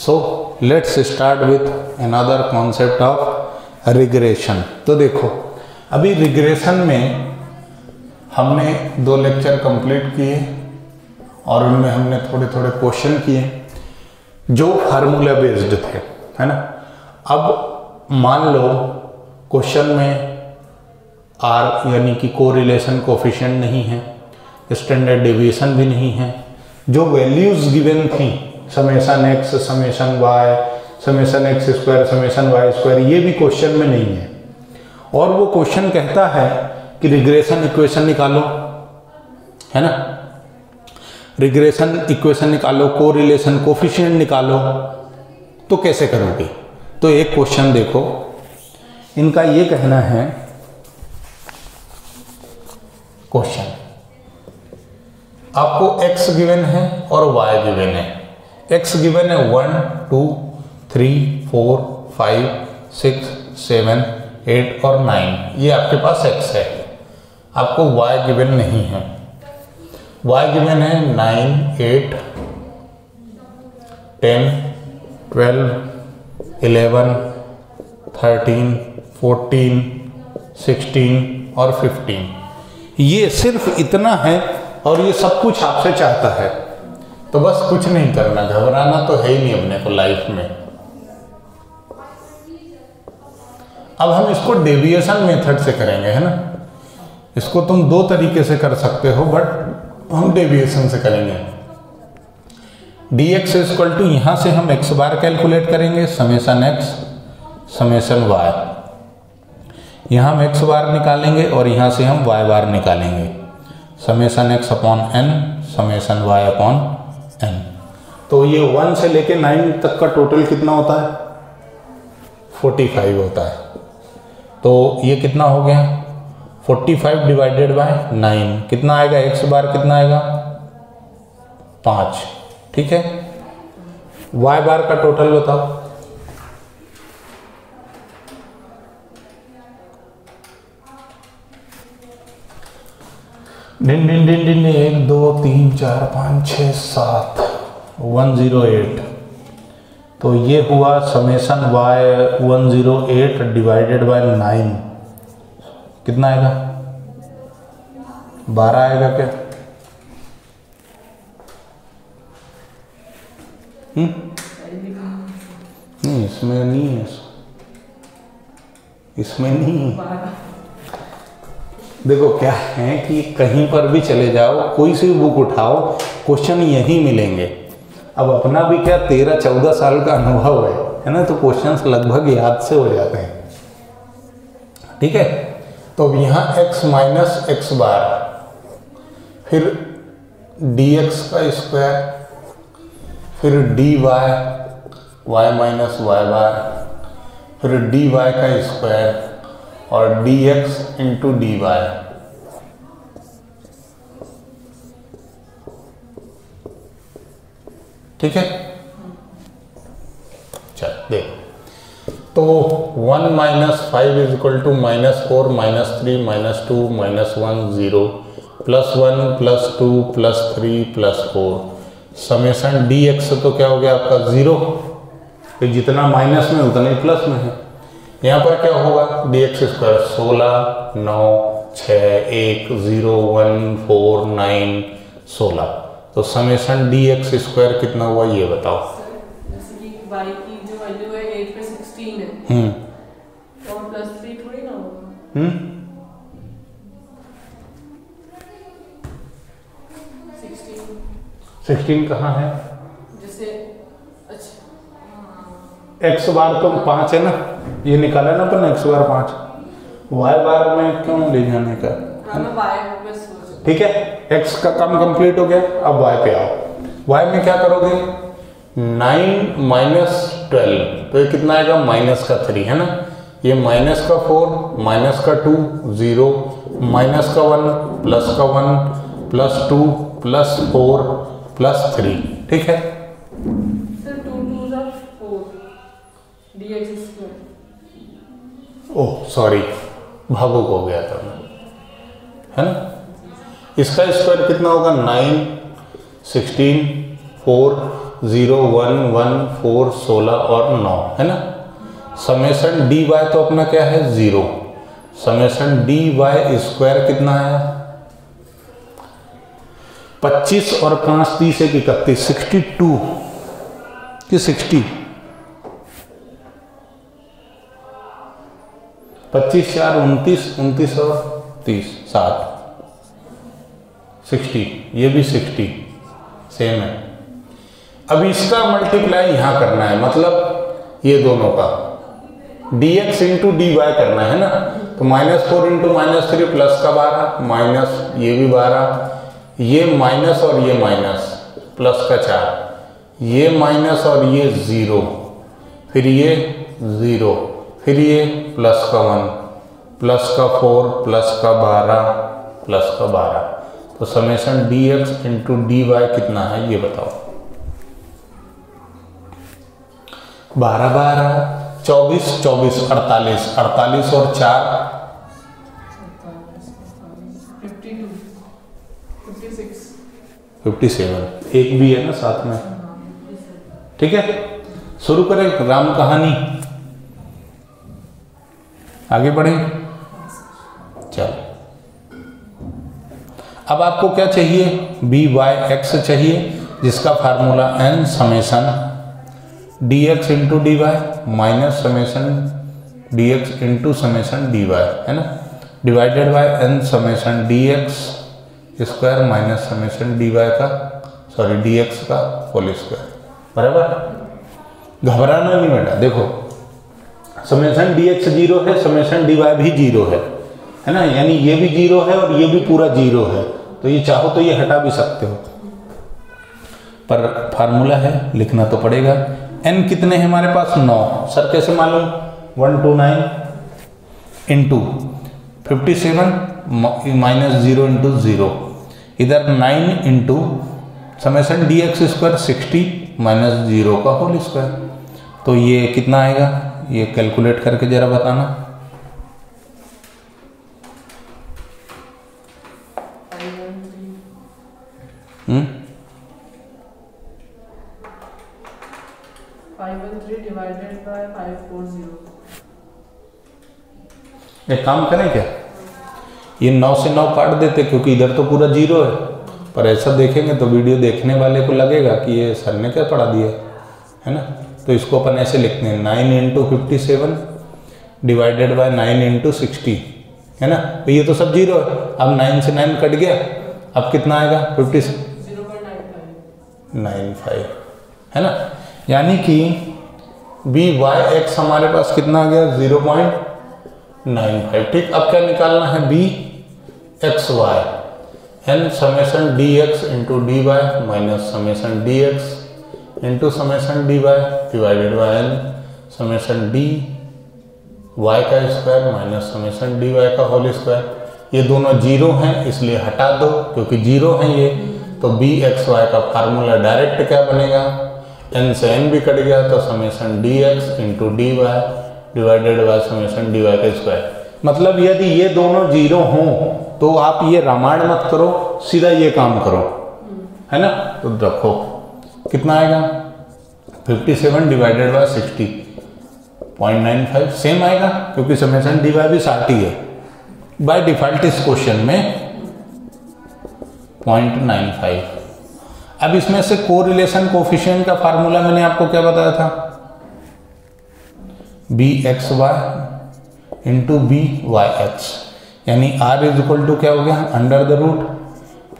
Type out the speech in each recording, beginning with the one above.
So let's start with another concept of regression. तो देखो अभी रिग्रेशन में हमने 2 लेक्चर कंप्लीट किए और उनमें हमने थोड़े थोड़े क्वेश्चन किए जो फार्मूला बेस्ड थे, है ना। अब मान लो क्वेश्चन में आर यानी कि कोरिलेशन कोफिशिएंट नहीं है, स्टैंडर्ड डेविएशन भी नहीं है, जो वैल्यूज गिवन थी summation X, summation Y, summation X square, summation Y square, ये भी क्वेश्चन में नहीं है। और वो क्वेश्चन कहता है कि रिग्रेशन इक्वेशन निकालो, है ना, रिग्रेशन इक्वेशन निकालो, कोरिलेशन कोफिशिएंट निकालो। तो कैसे करोगे? तो एक क्वेश्चन देखो, इनका ये कहना है, क्वेश्चन आपको x गिवन है और y गिवन है। x गिवन है 1 2 3 4 5 6 7 8 और 9, ये आपके पास x है। आपको y गिवन नहीं है। y गिवन है 9 8 10 12 11 13 14 16 और 15। ये सिर्फ इतना है और ये सब कुछ आपसे चाहता है। तो बस कुछ नहीं करना, घबराना तो है ही नहीं अपने को लाइफ में। अब हम इसको डेविएशन मेथड से करेंगे, है ना। इसको तुम 2 तरीके से कर सकते हो, बट हम डेविएशन से करेंगे। dx इक्वल टू यहाँ से हम x बार कैलकुलेट करेंगे, समेशन x समेशन y। यहाँ हम x बार निकालेंगे और यहाँ से हम y बार निकालेंगे, summation x upon n summation y upon n। तो ये 1 से लेके 9 तक का टोटल कितना होता है? 45 होता है। तो ये कितना हो गया? 45 डिवाइडेड बाय 9 कितना आएगा? x बार कितना आएगा? 5। ठीक है। y बार का टोटल बताओ। दिन 1 2 3 4 5 6 7 108। तो ये हुआ समेशन y 108 डिवाइडेड बाय 9 कितना आएगा? 12 आएगा क्या? नहीं, इसमें नहीं है, इसमें नहीं है। देखो क्या है कि कहीं पर भी चले जाओ, कोई सी बुक उठाओ, क्वेश्चन यही मिलेंगे। अब अपना भी क्या 13-14 साल का अनुभव है ना, तो क्वेश्चंस लगभग याद से हो जाते हैं। ठीक है। तो अब यहाँ x माइनस एक्स बार, फिर dx का स्क्वायर, फिर dy y माइनस वाई बार, फिर dy का स्क्वायर और dx इंटू dy। ठीक है। चल देख, तो 1 माइनस 5 इज इक्वल टू -4 -3 -2 -1 0 +1 +2 +3 +4 समेशन dx। तो क्या हो गया आपका 0, तो जितना माइनस में उतना ही प्लस में है। यहाँ पर क्या होगा? dx square 16 9 6 1 0 1 4 9 16। तो समेशन dx स्क्वायर कितना हुआ ये बताओ। जैसे कि y की जो वैल्यू है 8 पे 16 है, और +3 थोड़ी ना होगा। 16 कहाँ है? जैसे अच्छा x बार तो 5 है ना, ये निकाला ना अपन x बार 5, y बार में क्यों ले जाने का? ठीक है। x का काम कंप्लीट हो गया, अब y पे आओ। y में क्या करोगे? 9 माइनस 12, तो ये कितना आएगा? -3, है ना। ये -4 -2 0 -1 +1 +2 +4 +3। ठीक है। ओह सॉरी, भावुक हो गया था मैं, है ना। इसका स्क्वायर कितना होगा? 9 16 4 0 1 1 4 16 और 9 है ना। समेशन डी वाई तो अपना क्या है 0। समेशन डी वाई स्क्वायर कितना आया 25 और 5 30 1 31 62 कि 60 25 4 29 29 और 30 7 60 ये भी 60 सेम है। अब इसका मल्टीप्लाई यहां करना है मतलब ये दोनों का dx इंटू डी वाई करना है ना। तो -4 इंटू -3 प्लस का 12 माइनस ये भी 12 ये माइनस और ये माइनस प्लस का 4 ये माइनस और ये 0 फिर ये 0 फिर ये प्लस का 1 प्लस का 4 प्लस का 12 प्लस का 12। तो summation dx into D Y कितना है ये बताओ। 12 12 24 24 48 48 और 4 57 एक भी है ना साथ में। ठीक है शुरू करें राम कहानी आगे बढ़े। चलो अब आपको क्या चाहिए बी वाई एक्स चाहिए जिसका formula n summation dx into D Y minus summation dx into summation D Y है ना divided by n summation dx square minus summation D Y का सॉरी dx का होल स्क्वायर बराबर। घबराना नहीं बेटा देखो समेशन dx 0 है समेशन dy भी 0 है ना यानी ये भी 0 है और ये भी पूरा 0 है तो ये चाहो तो ये हटा भी सकते हो पर फार्मूला है लिखना तो पड़ेगा। n कितने हैं हमारे पास 9 सर कैसे मालूम 129 इंटू 57 माइनस 0 इंटू 0 इधर 9 into summation dx square 60 minus 0 का होल स्क्वायर। तो ये कितना आएगा ये कैलकुलेट करके जरा बताना। एक काम करें क्या ये 9 से 9 काट देते क्योंकि इधर तो पूरा 0 है पर ऐसा देखेंगे तो वीडियो देखने वाले को लगेगा कि ये सर ने क्या पढ़ा दिया है ना। तो इसको अपन ऐसे लिखते हैं 9 इंटू 57 डिवाइडेड बाय 9 इंटू 60 है ना। तो ये तो सब 0 है अब 9 से 9 कट गया अब कितना आएगा 0.95 है ना। यानी कि बी वाई एक्स हमारे पास कितना आ गया 0.95। ठीक अब क्या निकालना है b x y n summation D x into D Y minus summation D x into summation D Y divided by n summation D Y का square minus summation D Y का होल स्क्वायर। ये दोनों 0 हैं इसलिए हटा दो क्योंकि 0 हैं ये। तो बी एक्स वाई का फार्मूला डायरेक्ट क्या बनेगा n से n भी कट गया तो summation D x into D Y divided by summation D Y का स्क्वायर। मतलब यदि ये दोनों 0 हों तो आप ये रामायण मत करो सीधा ये काम करो है ना। तो रखो कितना आएगा 57 डिवाइडेड बाय 60.95 सेम आएगा क्योंकि समेशन डी वाई भी 60 ही है बाय डिफॉल्ट इस क्वेश्चन में 0.95। अब इसमें से कोरिलेशन कोफिशिएंट का फार्मूला मैंने आपको क्या बताया था B x Y into B Y X यानी r इज इक्वल टू क्या हो गया अंडर द रूट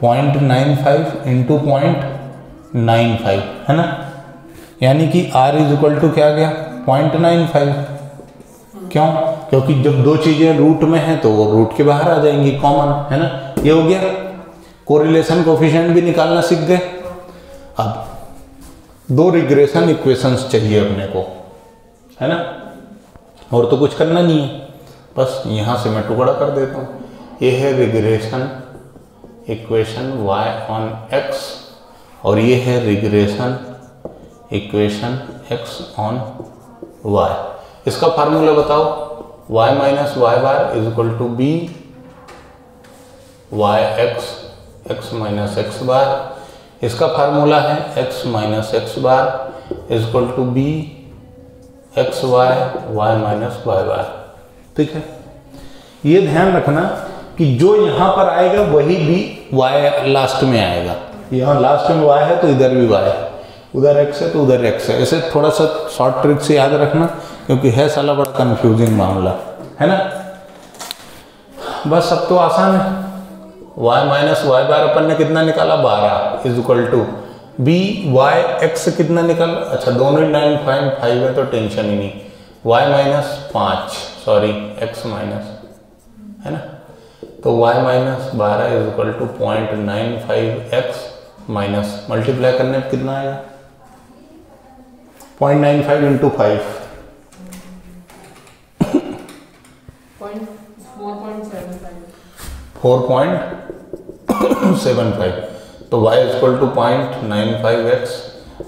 0.95 इंटू 0.95 है ना। यानी कि r इज इक्वल टू क्या गया 0.95। क्यों क्योंकि जब दो चीजें रूट में हैं तो वो रूट के बाहर आ जाएंगी कॉमन है ना। ये हो गया कोरिलेशन कोफिशिएंट भी निकालना सीख गए। अब 2 रिग्रेशन इक्वेशंस चाहिए अपने को है ना और तो कुछ करना नहीं है बस यहाँ से मैं टुकड़ा कर देता हूँ। ये है regression equation y on x और ये है regression equation x on y। इसका फार्मूला बताओ y minus Y bar is equal to B Y x x minus x bar इसका फार्मूला है x minus x bar is equal to b x y y minus Y bar. ठीक है, ये ध्यान रखना कि जो यहाँ पर आएगा वही भी y लास्ट में आएगा। यहाँ लास्ट में y है तो इधर भी y है, उधर x है तो उधर x है। ऐसे थोड़ा सा शॉर्ट ट्रिक से याद रखना, क्योंकि है साला बड़ा कंफ्यूजिंग मामला, है ना। बस अब तो आसान है। y माइनस वाई बार अपन ने कितना निकाला 12 is equal to B Y X कितना निकाला, अच्छा दोनों ही 9.5 है तो टेंशन ही नहीं। y minus 5 sorry x minus, है ना, तो y minus 12 is equal to 0.95x minus multiply करने पर कितना आएगा 0.95 इंटू 5 4.75, तो y equal to 0.95x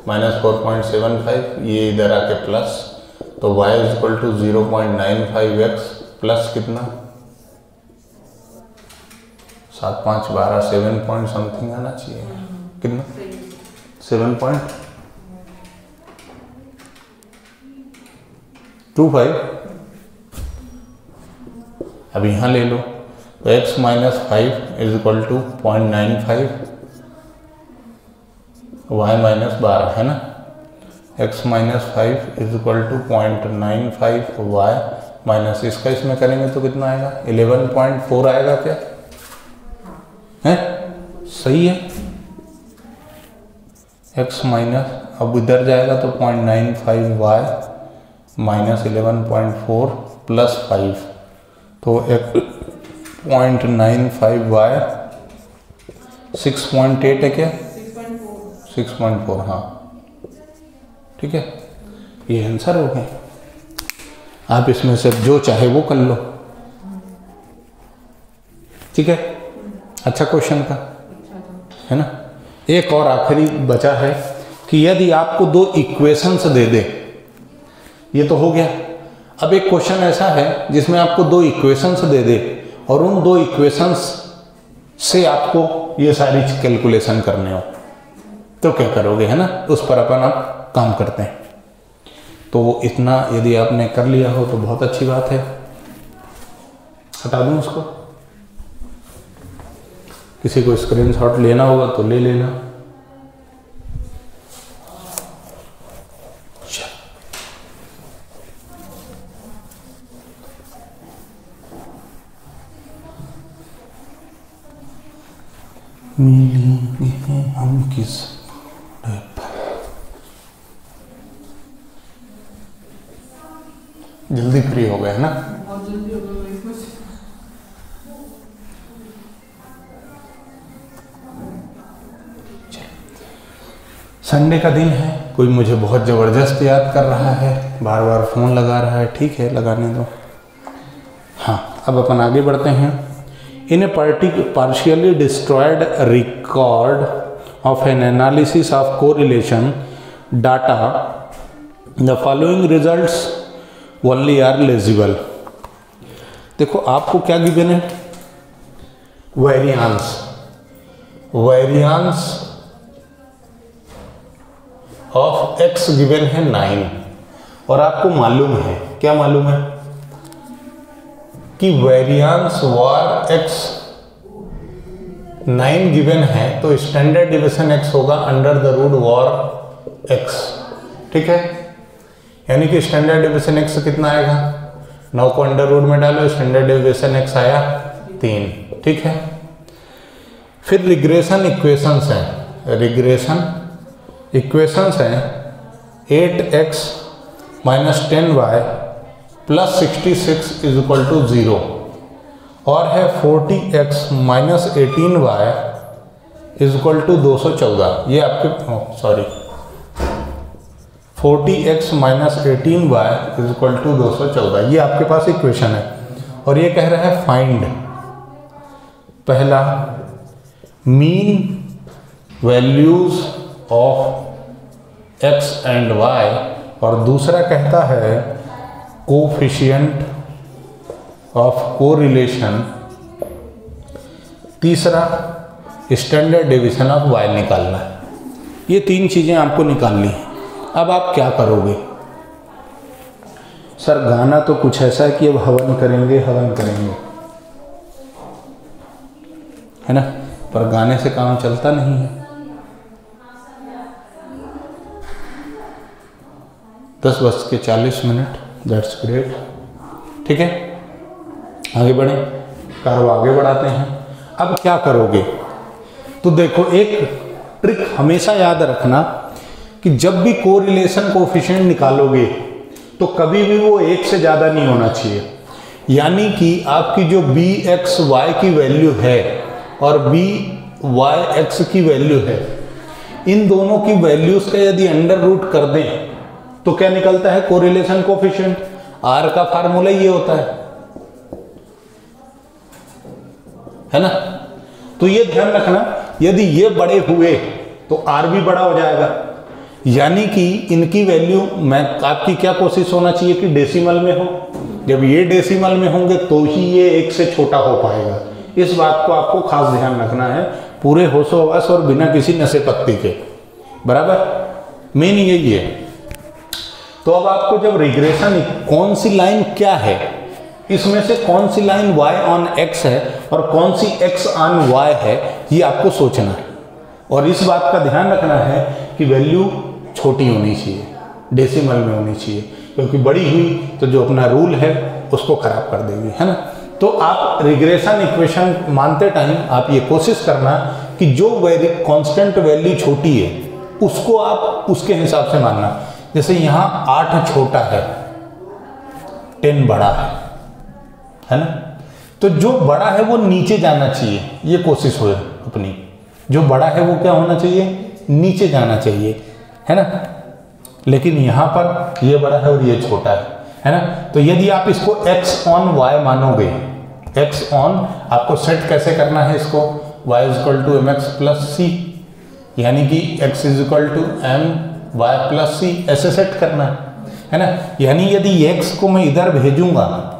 minus 4.75, ये इधर आके प्लस, तो y equal to 0.95x plus कितना 7 5 12 7 पॉइंट समथिंग आना चाहिए, कितना 7.25। अब यहाँ ले लो तो x minus 5 is equal to 0.95 y minus 12, है ना। x minus 5 is equal to 0.95 y minus इसका इसमें करेंगे तो कितना आएगा 11.4 आएगा क्या, है सही है। x माइनस अब इधर जाएगा तो 0.95 y माइनस 11.4 प्लस 5, तो 0.95 y 6.8 है क्या 6.4, हाँ ठीक है, ये आंसर हो गए। आप इसमें से जो चाहे वो कर लो, ठीक है। अच्छा क्वेश्चन था, है ना। एक और आखिरी बचा है कि यदि आपको दो इक्वेशंस दे दे, ये तो हो गया। अब एक क्वेश्चन ऐसा है जिसमें आपको दो इक्वेशंस दे दे और उन दो इक्वेशंस से आपको ये सारी कैलकुलेशन करने हो, तो क्या करोगे, है ना। उस पर अपन आप काम करते हैं। तो इतना यदि आपने कर लिया हो तो बहुत अच्छी बात है। हटा दूं उसको, किसी को स्क्रीनशॉट लेना होगा तो ले लेना। मिलेंगे हम किस जल्दी फ्री हो गए, है ना। बहुत जल्दी हो गए। संडे का दिन है, कोई मुझे बहुत ज़बरदस्त याद कर रहा है, बार बार फ़ोन लगा रहा है, ठीक है लगाने दो। हाँ, अब अपन आगे बढ़ते हैं। इन ए partially destroyed record of an analysis of correlation data, the following results only are legible। देखो आपको क्या गिवन है, वेरियांस ऑफ x गिवन है 9, और आपको मालूम है, क्या मालूम है कि वेरियांस वार x 9 गिवन है, तो स्टैंडर्ड डिवीजन x होगा under the root var x, ठीक है। यानी कि स्टैंडर्ड डिवीजन x कितना आएगा, 9 को अंडर रूट में डालो, स्टैंडर्ड डिवीजन x आया 3, ठीक है। फिर रिग्रेशन इक्वेशंस हैं, रिग्रेशन इक्वेशंस हैं 8x minus 10y plus 66 is equal to 0, और है 40x minus 18y is equal to 214। ये आपके sorry 40x minus 18y is equal to 214, ये आपके पास इक्वेशन है। और ये कह रहा है फाइंड, पहला mean values of x and y, और दूसरा कहता है कोफिशिएंट ऑफ कोरिलेशन, तीसरा स्टैंडर्ड डिवीजन ऑफ y निकालना है। ये 3 चीज़ें आपको निकालनी हैं। अब आप क्या करोगे? सर गाना तो कुछ ऐसा है कि अब हवन करेंगे है ना, पर गाने से काम चलता नहीं है। 10:40, दैट्स ग्रेट। ठीक है, आगे बढ़ें, कार्य आगे बढ़ाते हैं। अब क्या करोगे? तो देखो, एक ट्रिक हमेशा याद रखना कि जब भी कोरिलेशन कोएफिशिएंट निकालोगे तो कभी भी वो 1 से ज़्यादा नहीं होना चाहिए। यानी कि आपकी जो bxy की वैल्यू है और byx की वैल्यू है, इन दोनों की वैल्यूज का यदि अंडर रूट कर दें तो क्या निकलता है? Correlation coefficient. R का फार्मूला ये होता है ना। तो ये ध्यान रखना, यदि ये बड़े हुए तो R भी बड़ा हो जाएगा। यानी कि इनकी वैल्यू मैं आपकी क्या कोशिश होना चाहिए कि डेसिमल में हो। जब ये डेसिमल में होंगे तो ही ये 1 से छोटा हो पाएगा। इस बात को आपको खास ध्यान रखना है, पूरे होशो हवास और बिना किसी नशे पत्ती के, बराबर। मेन यही है। तो अब आपको जब रिग्रेशन, कौन सी लाइन क्या है, इसमें से कौन सी लाइन y ऑन x है और कौन सी x ऑन y है, ये आपको सोचना है। और इस बात का ध्यान रखना है कि वैल्यू छोटी होनी चाहिए, डेसिमल में होनी चाहिए, क्योंकि बड़ी हुई तो जो अपना रूल है उसको खराब कर देगी, है ना। तो आप रिग्रेशन इक्वेशन मानते टाइम आप ये कोशिश करना कि जो कांस्टेंट वैल्यू छोटी है उसको आप उसके हिसाब से मानना। जैसे यहाँ 8 छोटा है, 10 बड़ा है ना। तो जो बड़ा है वो नीचे जाना चाहिए, ये कोशिश हो अपनी। जो बड़ा है वो क्या होना चाहिए? नीचे जाना चाहिए, है ना। लेकिन यहाँ पर ये बड़ा है और ये छोटा है ना। तो यदि आप इसको x ऑन y मानोगे, x ऑन, आपको सेट कैसे करना है इसको? y = mx + c, यानी कि x = my + c, ऐसे सेट करना है ना। यानी यदि x को मैं इधर भेजूंगा,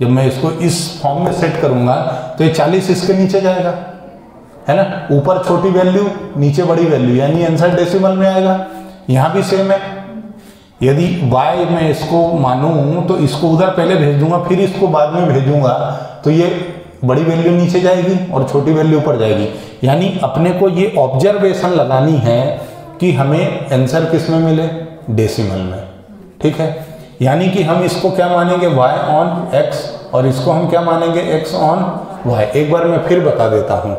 जब मैं इसको इस फॉर्म में सेट करूंगा तो ये 40 इसके नीचे जाएगा, है ना। ऊपर छोटी वैल्यू, नीचे बड़ी वैल्यू, यानी आंसर डेसिमल में आएगा। यहाँ भी सेम है। यदि y में इसको मानूं तो इसको उधर पहले भेज दूंगा, फिर इसको बाद में भेजूंगा, तो ये बड़ी वैल्यू नीचे जाएगी और छोटी वैल्यू ऊपर जाएगी। यानी अपने को ये ऑब्जर्वेशन लगानी है कि हमें आंसर किस में मिले? डेसिमल में। ठीक है, यानी कि हम इसको क्या मानेंगे? y ऑन x, और इसको हम क्या मानेंगे? x on y। एक बार मैं फिर बता देता हूँ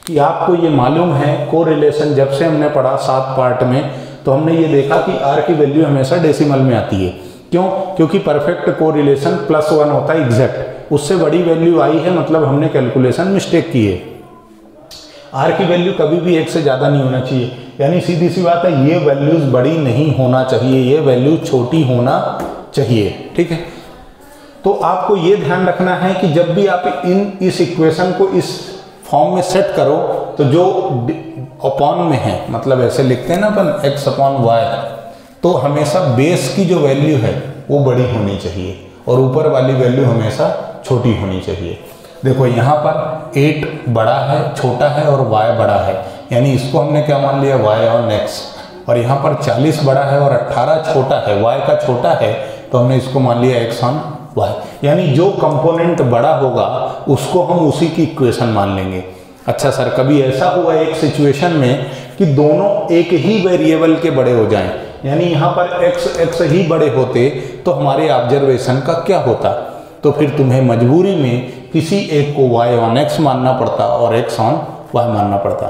कि आपको ये मालूम है कोरिलेशन जब से हमने पढ़ा 7 पार्ट में, तो हमने ये देखा कि r की वैल्यू हमेशा डेसिमल में आती है। क्यों? क्योंकि परफेक्ट कोरिलेशन +1 होता है एग्जैक्ट, उससे बड़ी वैल्यू आई है मतलब हमने कैलकुलेशन मिस्टेक की है। r की वैल्यू कभी भी 1 से ज़्यादा नहीं होना चाहिए, यानी सीधी सी बात है, ये वैल्यूज बड़ी नहीं होना चाहिए, ये वैल्यू छोटी होना चाहिए। ठीक है, तो आपको ये ध्यान रखना है कि जब भी आप इस इक्वेशन को इस फॉर्म में सेट करो तो जो अपॉन में है, मतलब ऐसे लिखते हैं ना अपन x/y, तो हमेशा बेस की जो वैल्यू है वो बड़ी होनी चाहिए और ऊपर वाली वैल्यू हमेशा छोटी होनी चाहिए। देखो यहाँ पर 8 बड़ा है, छोटा है और y बड़ा है, यानी इसको हमने क्या मान लिया? y on x। और यहाँ पर 40 बड़ा है और 18 छोटा है, y का छोटा है, तो हमने इसको मान लिया x ऑन y। यानी जो कंपोनेंट बड़ा होगा उसको हम उसी की इक्वेशन मान लेंगे। अच्छा सर, कभी ऐसा हुआ एक सिचुएशन में कि दोनों एक ही वेरिएबल के बड़े हो जाएं, यानी यहाँ पर x ही बड़े होते तो हमारे ऑब्जर्वेशन का क्या होता? तो फिर तुम्हें मजबूरी में किसी एक को y ऑन x मानना पड़ता और x ऑन y मानना पड़ता।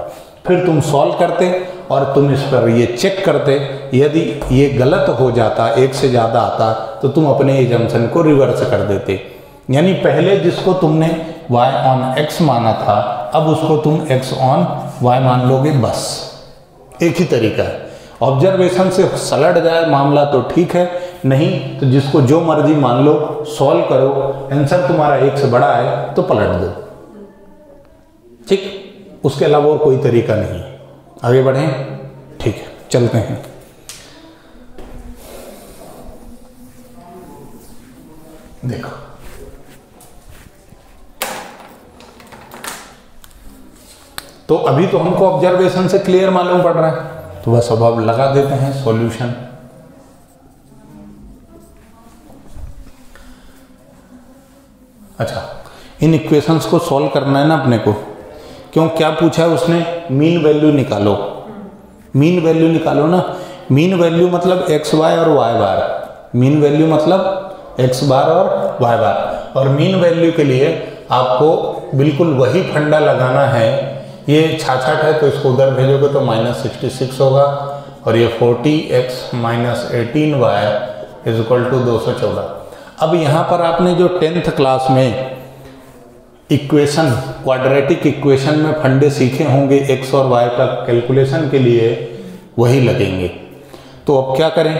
फिर तुम सॉल्व करते और तुम इस पर ये चेक करते, यदि ये गलत हो जाता, 1 से ज़्यादा आता, तो तुम अपने एजम्पशन को रिवर्स कर देते। यानी पहले जिसको तुमने y ऑन x माना था, अब उसको तुम x ऑन y मान लोगे, बस एक ही तरीका है। ऑब्जर्वेशन से सलट जाए मामला तो ठीक है, नहीं तो जिसको जो मर्जी मान लो, सॉल्व करो, आंसर तुम्हारा 1 से बड़ा है तो पलट दो। ठीक, उसके अलावा और कोई तरीका नहीं। आगे बढ़ें? ठीक है, चलते हैं। देखो, तो अभी तो हमको ऑब्जर्वेशन से क्लियर मालूम पड़ रहा है, तो बस अब लगा देते हैं सॉल्यूशन। अच्छा, इन इक्वेशंस को सॉल्व करना है ना अपने को। क्यों, क्या पूछा है उसने? मीन वैल्यू निकालो। मीन वैल्यू निकालो ना। मीन वैल्यू मतलब एक्स वाई और वाई बार। मीन वैल्यू मतलब एक्स बार और वाई बार। और मीन वैल्यू के लिए आपको बिल्कुल वही फंडा लगाना है। ये 66 है तो इसको उधर भेजोगे तो -66 होगा, और ये 40x - 18y is equal to 214। अब यहाँ पर आपने जो 10th क्लास में इक्वेशन, क्वाड्रेटिक इक्वेशन में फंडे सीखे होंगे x और y का कैलकुलेशन के लिए, वही लगेंगे। तो अब क्या करें?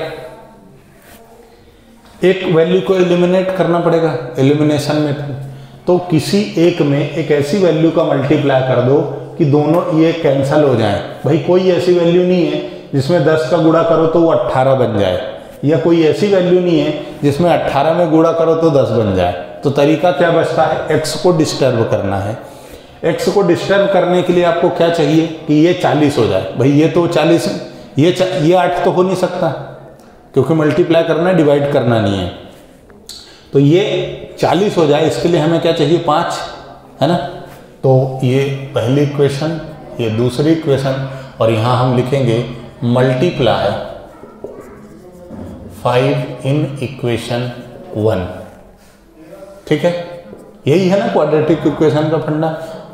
एक वैल्यू को एलिमिनेट करना पड़ेगा, एलिमिनेशन मेथड। तो किसी एक में एक ऐसी वैल्यू का मल्टीप्लाई कर दो कि दोनों ये कैंसल हो जाएं। भाई कोई ऐसी वैल्यू नहीं है जिसमें 10 का गुणा करो तो वो 18 बन जाए, या कोई ऐसी वैल्यू नहीं है जिसमें 18 में गुणा करो तो 10 बन जाए। तो तरीका क्या बचता है? x को डिस्टर्ब करना है। x को डिस्टर्ब करने के लिए आपको क्या चाहिए कि ये 40 हो जाए। भाई ये तो 40, ये 8 तो हो नहीं सकता, क्योंकि मल्टीप्लाई करना है, डिवाइड करना नहीं है। तो ये 40 हो जाए, इसके लिए हमें क्या चाहिए? 5, है ना। तो ये पहली इक्वेशन, ये दूसरी इक्वेशन, और यहाँ हम लिखेंगे मल्टीप्लाई 5 इन इक्वेशन 1। ठीक है, यही है ना क्वाड्रेटिक इक्वेशन का फंडा।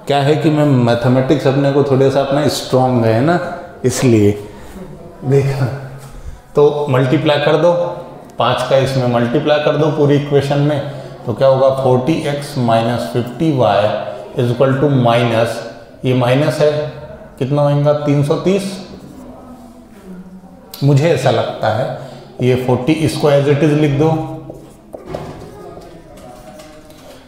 क्या है कि मैं मैथमेटिक्स अपने को थोड़ा सा अपना स्ट्रॉन्ग है ना, इसलिए देखा। तो मल्टीप्लाई कर दो, 5 का इसमें मल्टीप्लाई कर दो पूरी इक्वेशन में, तो क्या होगा? 40x - 50y is equal to minus, ये माइनस है, कितना होगा? 330। मुझे ऐसा लगता है ये 40, इसको एज इट इज लिख दो।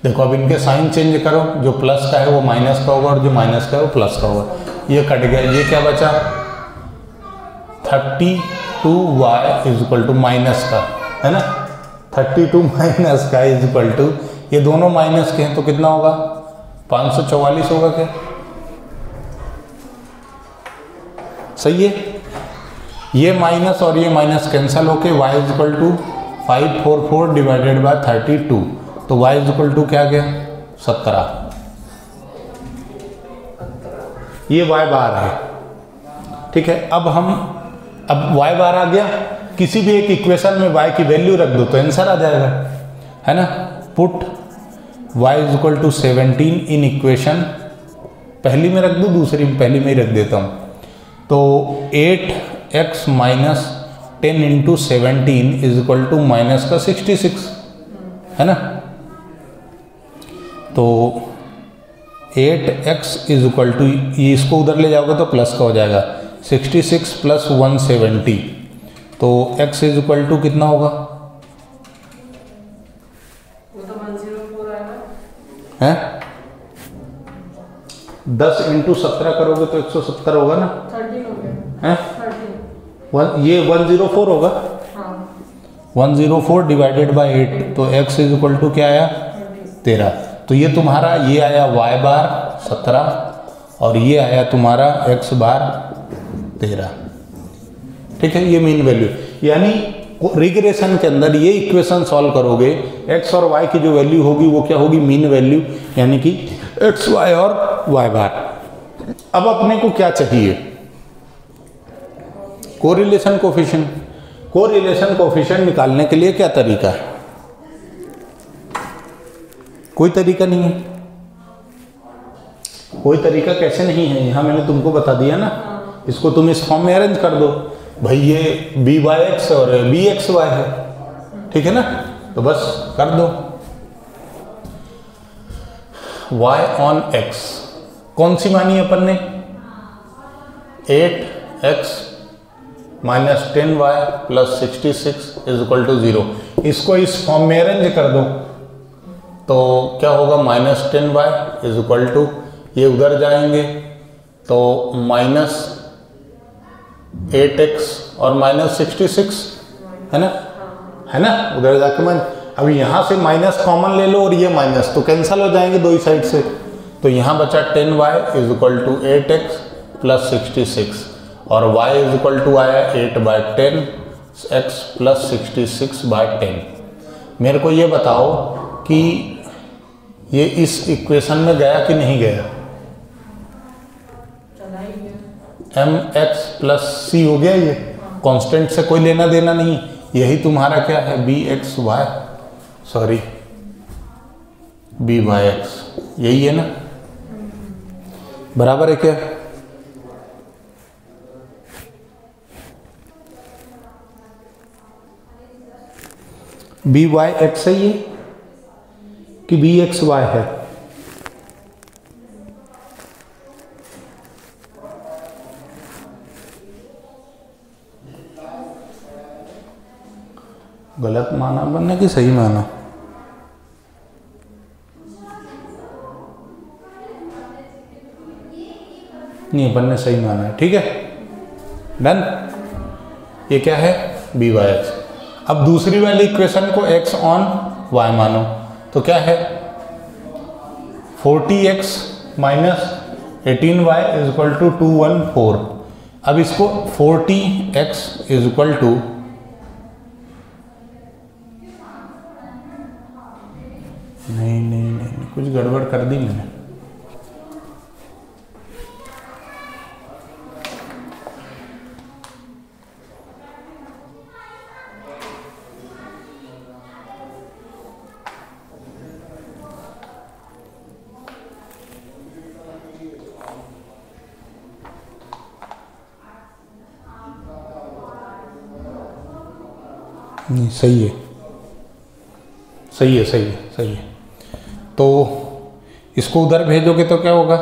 देखो अब इनके साइन चेंज करो, जो प्लस का है वो माइनस का होगा और जो माइनस का है वो प्लस का होगा। ये कट गया, ये क्या बचा? 32y is equal to minus का, है ना। 32 माइनस का इज इक्वल टू, ये दोनों माइनस के हैं तो कितना होगा? 544 होगा क्या? सही है। ये माइनस और ये माइनस कैंसल होके y is equal to 544 divided by 32, तो y इज इक्वल टू क्या गया? 17। ये y बार है। ठीक है, अब y बार आ गया, किसी भी एक इक्वेशन में y की वैल्यू रख दो तो आंसर आ जाएगा, है ना। Put y is equal to 17 in equation, पहली में रख दो, दूसरी में पहली में ही रख देता हूं। तो 8x - 10 into 17 is equal to minus का 66, है ना। तो 8x इज इक्वल टू, ये इसको उधर ले जाओगे तो प्लस का हो जाएगा, 66 प्लस 170, तो x इज इक्वल टू कितना होगा? वो तो 104 आएगा, हैं? 10 इंटू 17 करोगे तो 170 होगा ना। 13 हो गया, हैं? 13। ये 104 होगा। हाँ, 104 डिवाइडेड बाई 8, तो x इज इक्वल टू क्या आया? 13। तो ये तुम्हारा, ये आया y बार 17 और ये आया तुम्हारा x बार 13। ठीक है, ये मीन वैल्यू, यानी रिग्रेशन के अंदर ये इक्वेशन सॉल्व करोगे, x और y की जो वैल्यू होगी वो क्या होगी? मीन वैल्यू, यानी कि x, y और y बार। अब अपने को क्या चाहिए? Correlation coefficient. कोरिलेशन कोफिशिएंट निकालने के लिए क्या तरीका है? कोई तरीका नहीं है। कोई तरीका कैसे नहीं है? यहां मैंने तुमको बता दिया ना, इसको तुम इस फॉर्म में अरेंज कर दो। भाई ये b/x और bxy है, ठीक है ना, तो बस कर दो। y on x कौन सी मानी अपन ने? 8x - 10y + 66 is equal to 0। इसको इस फॉर्म में अरेंज कर दो तो क्या होगा? -10y इज इक्वल टू, ये उधर जाएंगे तो -8x और -66, है ना, है ना, उधर जाके अब यहाँ से माइनस कॉमन ले लो और ये माइनस, तो कैंसिल हो जाएंगे दो ही साइड से। तो यहाँ बचा 10y is equal to 8x + 66, और y इज इक्वल टू आया 8/10 x प्लस 66/10। मेरे को ये बताओ कि ये इस इक्वेशन में गया कि नहीं गया? mx प्लस c हो गया, ये कांस्टेंट से कोई लेना देना नहीं, यही तुम्हारा क्या है bxy, सॉरी byx, यही है ना, बराबर है क्या? byx है ये कि bxy है? गलत माना बनने की सही माना? नहीं, बनने सही माना है, ठीक है, डन। ये क्या है byx। अब दूसरी वाली इक्वेशन को x ऑन y मानो, तो क्या है 40x minus 18y is equal to 214। अब इसको 40x इज इक्वल टू नहीं, कुछ गड़बड़ कर दी मैंने। नहीं, सही है, सही है, सही है, सही है। तो इसको उधर भेजोगे तो क्या होगा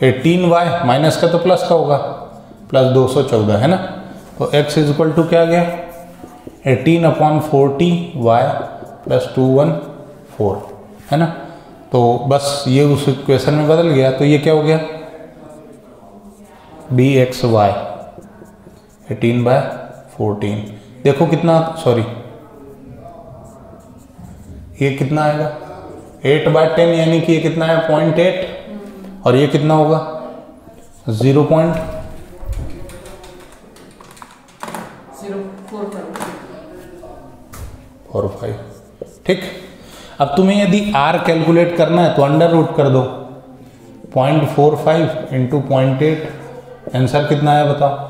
18y माइनस का तो प्लस का होगा, प्लस 214 है ना, तो x इज इक्वल टू क्या आ गया 18/40y प्लस 214 है ना। तो बस ये उस इक्वेशन में बदल गया, तो ये क्या हो गया bxy 18/14। देखो कितना, सॉरी ये कितना आएगा 8/10, यानी कि ये कितना है 0.8, और ये कितना होगा 0.045। ठीक। अब तुम्हें यदि r कैलकुलेट करना है तो अंडर रूट कर दो, 0.45 इंटू 0.8, आंसर कितना है बताओ?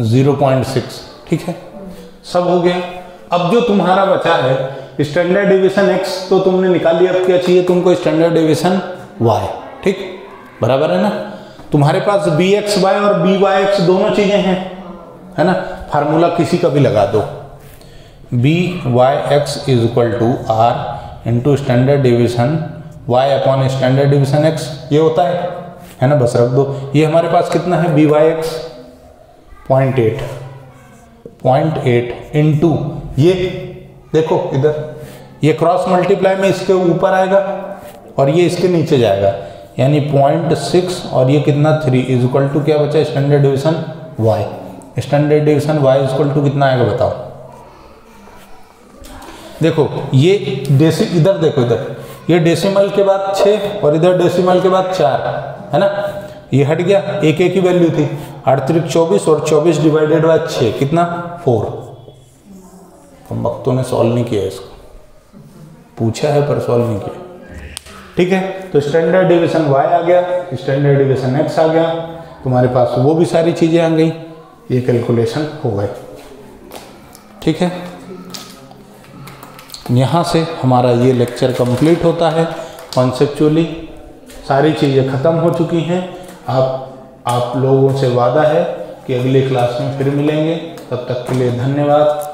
.6। ठीक है, सब हो गया। अब जो तुम्हारा बचा है स्टैंडर्ड डिवीजन x तो तुमने निकाल लिया, अब क्या चाहिए तुमको स्टैंडर्ड डिवीजन y। ठीक, बराबर है ना। तुम्हारे पास bxy और byx दोनों चीजें हैं, है ना। फार्मूला किसी का भी लगा दो, byx is equal to r into standard division y upon standard division x, ये होता है ना, बस रख दो। ये हमारे पास कितना है byx 0.8 इंटू ये देखो इधर, ये क्रॉस मल्टीप्लाई में इसके ऊपर आएगा और ये इसके नीचे जाएगा, यानी 0.6 और ये कितना 3 इज इक्वल टू क्या बचा standard division y। Standard division y is equal to कितना आएगा बताओ? देखो ये इधर देखो, इधर ये डेसिमल के बाद 6 और इधर डेसिमल के बाद 4 है ना, ये हट गया, एक ही वैल्यू थी, 8×3 24 और 24 डिवाइडेड बाय 6 कितना 4। हम वक्तों ने सॉल्व नहीं किया इसको, पूछा है पर सॉल्व नहीं किया। ठीक है, तो स्टैंडर्ड डिवीजन y आ गया, स्टैंडर्ड डिवीजन x आ गया, तुम्हारे पास वो भी सारी चीजें आ गई, ये कैलकुलेशन हो गए। ठीक है, यहाँ से हमारा ये लेक्चर कंप्लीट होता है। कॉन्सेप्चुअली सारी चीज़ें ख़त्म हो चुकी हैं। आप लोगों से वादा है कि अगले क्लास में फिर मिलेंगे, तब तक के लिए धन्यवाद।